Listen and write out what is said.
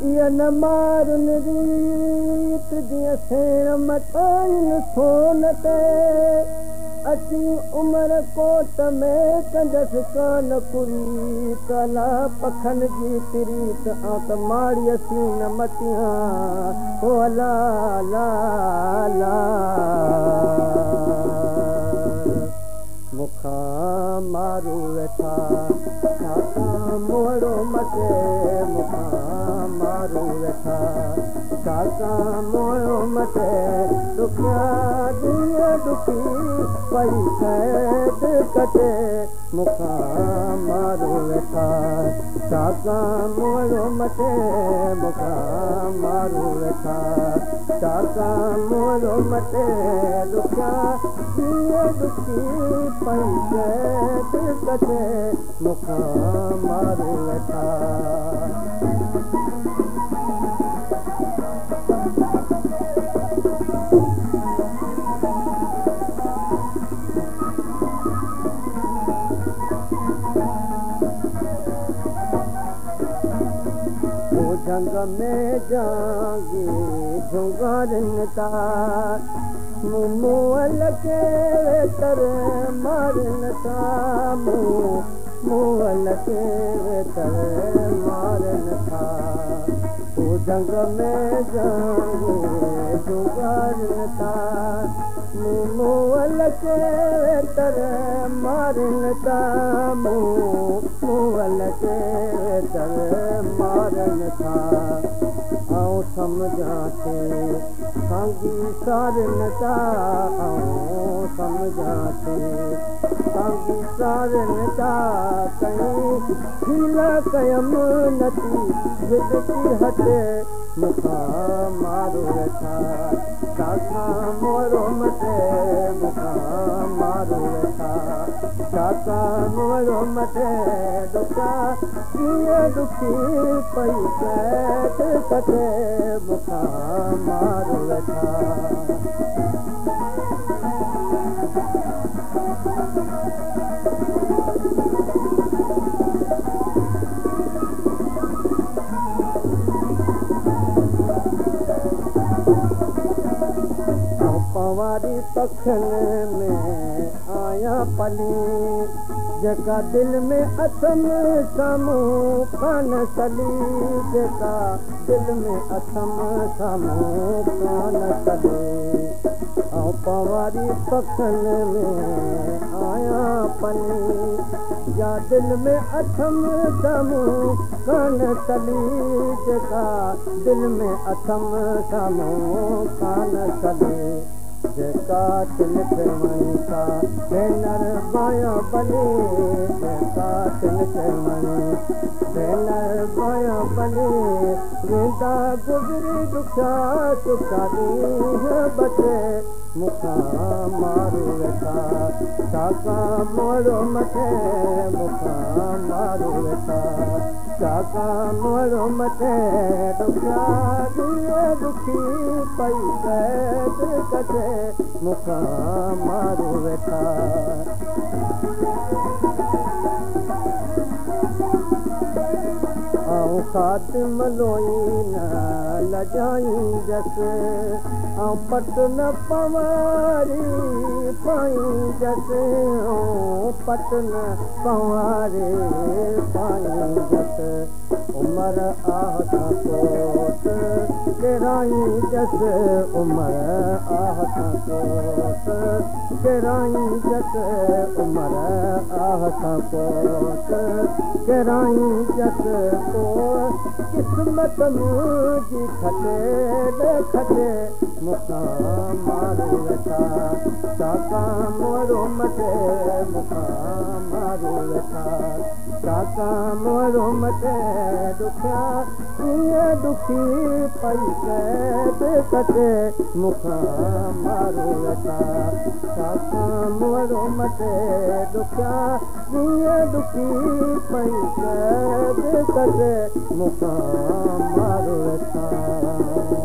इहा न मारुन रीत जीअं सेण मटाइनि सोन ते अची उमिरि कोट में कंदसि कान कुरी कला पखनि जी तिरीत आं त माड़ीअ सीन मटियां ओ ला ला ला मुखां मारू वेठा छाकां मोड़ो मटे मुखां मारू वेठा छाकां मोड़ो मटे ॾुखिया ॾींहं ॾुखी पई कैद कटे मुखां मारू वेठा छाकां मोड़ो मटे मुखां मारू वेठा छाकां मोड़ो मटे ॾुखिया ॾींहं ॾुखी पई कैद कटे मुखां मारू वेठा जंग में जांगी झुंगारनि था मुअल के तर मारनि था मुअल के तर मारनि था जंग में जांगी झुंगारनि था मुअल के तर मारनि था मुअल के तर मारनि था आऊं सम्झां थी सांगी सारनि था आऊं सम्झां थी सांगी सारनि था कहीं खील कयमि नथी विदती हटे मुखां मारो वेठा छाकां मोड़ो मटे मुखां मारो वेठा छाकां मोड़ो मटे ॾुखा कीअं ॾुखी पई कैद कटे मुखां मारो वेठा पवारी पखनि में आया पली जेका दिल में अथम साम्हूं कान सली जेका दिल में अथम साम्हूं कान सली ऐं पवारी पखनि में आया पली या दिल में अथम साम्हूं कान सली जेका दिल में अथम साम्हूं कान सली जेका तिल खे वणी था भेनर बाया भले जेका तिल खे वणी भेनर बाया भले वेंदा गुज़री ॾुखिया सुखा ॾींहं बचे मुखां मारू वेठा छाकां मोड़ो मटे मुखां मारू वेठा छाकां मोड़ो मटे ॾुखिया ॾींहं ॾुखी पई कैद कटे मुखां मारू वेठा आऊं खातिम लोई न लॼाईंदसि आऊं पट न पवारी पाईंदसि पट न पवारी पाईंदसि उमिरि आह सां कोट किराईंदसि उमिरि आह सां कोट किराईंदसि उमिरि आह सां कोट किराईंदसि पोइ क़िस्मत मुंहिंजी खटे खटे मुखां मारू वेठा छाकां मोड़ो मटे मुखां मारू वेठा छाकां मोड़ो मटे ॾुखिया कीअं ॾुखी पई कैद कटे मुखां मारू वेठा छाकां मोड़ो मटे ॾुखिया कीअं ॾुखी पई कैद कटे मुखां मारू वेठा